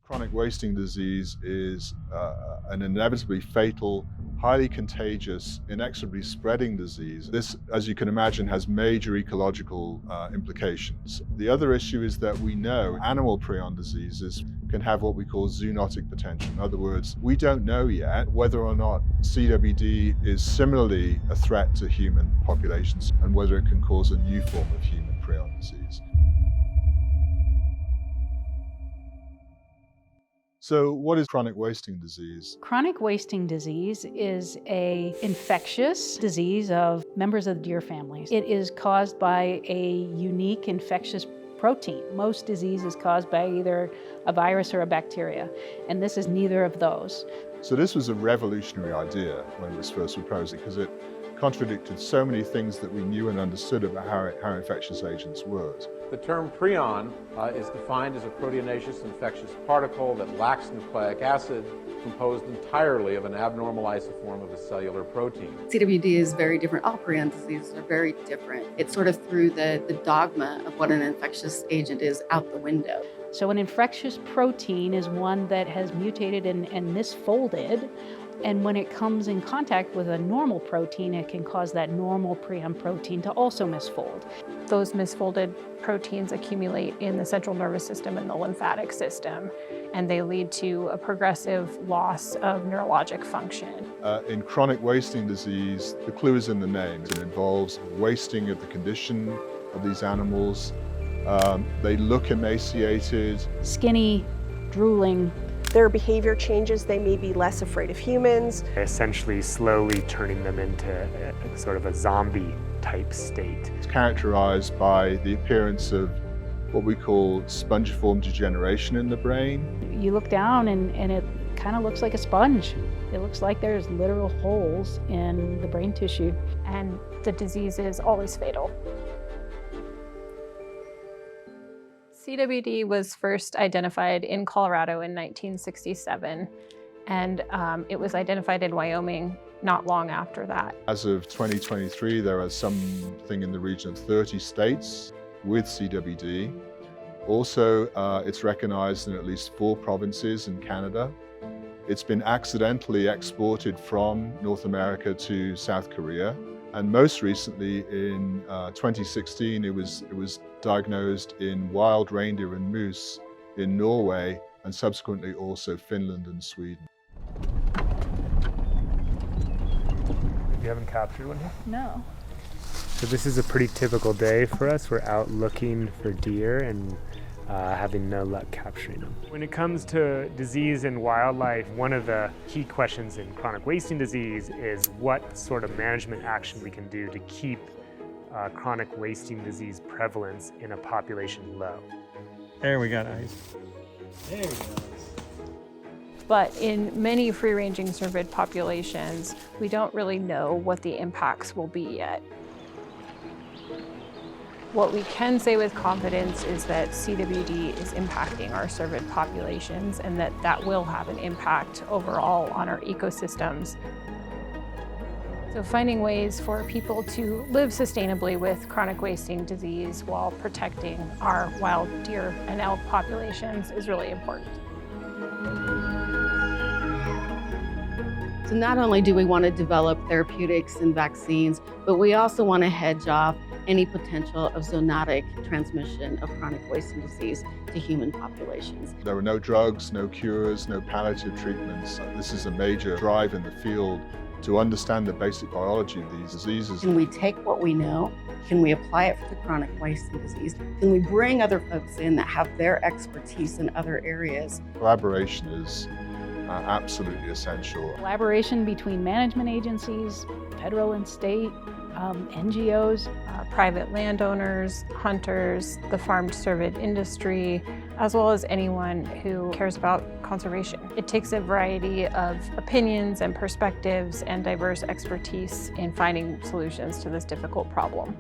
Chronic wasting disease is an inevitably fatal, highly contagious, inexorably spreading disease. This, as you can imagine, has major ecological implications. The other issue is that we know animal prion diseases can have what we call zoonotic potential. In other words, we don't know yet whether or not CWD is similarly a threat to human populations and whether it can cause a new form of human prion disease. So what is chronic wasting disease? Chronic wasting disease is an infectious disease of members of the deer families. It is caused by a unique infectious protein. Most disease is caused by either a virus or a bacteria, and this is neither of those. So this was a revolutionary idea when it was first proposed because it contradicted so many things that we knew and understood about how infectious agents worked. The term prion is defined as a proteinaceous infectious particle that lacks nucleic acid, composed entirely of an abnormal isoform of a cellular protein. CWD is very different. All prion diseases are very different. It sort of threw the dogma of what an infectious agent is out the window. So an infectious protein is one that has mutated and misfolded, and when it comes in contact with a normal protein, it can cause that normal prion protein to also misfold. Those misfolded proteins accumulate in the central nervous system and the lymphatic system, and they lead to a progressive loss of neurologic function. In chronic wasting disease, the clue is in the name. It involves wasting of the condition of these animals. They look emaciated. Skinny, drooling. Their behavior changes, they may be less afraid of humans. Essentially slowly turning them into a sort of a zombie type state. It's characterized by the appearance of what we call spongiform degeneration in the brain. You look down and it kind of looks like a sponge. It looks like there's literal holes in the brain tissue. And the disease is always fatal. CWD was first identified in Colorado in 1967, and it was identified in Wyoming not long after that. As of 2023, there are something in the region of 30 states with CWD. Also, it's recognized in at least 4 provinces in Canada. It's been accidentally exported from North America to South Korea. And most recently, in 2016, it was diagnosed in wild reindeer and moose in Norway, and subsequently also Finland and Sweden. You haven't captured one here? No. So this is a pretty typical day for us. We're out looking for deer and having no luck capturing them. When it comes to disease in wildlife, one of the key questions in chronic wasting disease is what sort of management action we can do to keep chronic wasting disease prevalence in a population low. There we got ice. There we go. But in many free-ranging cervid populations, we don't really know what the impacts will be yet. What we can say with confidence is that CWD is impacting our cervid populations and that will have an impact overall on our ecosystems. So finding ways for people to live sustainably with chronic wasting disease while protecting our wild deer and elk populations is really important. So not only do we want to develop therapeutics and vaccines, but we also want to hedge off any potential of zoonotic transmission of chronic wasting disease to human populations. There are no drugs, no cures, no palliative treatments. This is a major drive in the field to understand the basic biology of these diseases. Can we take what we know? Can we apply it for the chronic wasting disease? Can we bring other folks in that have their expertise in other areas? Collaboration is absolutely essential. Collaboration between management agencies, federal and state, NGOs, private landowners, hunters, the farmed cervid industry, as well as anyone who cares about conservation. It takes a variety of opinions and perspectives and diverse expertise in finding solutions to this difficult problem.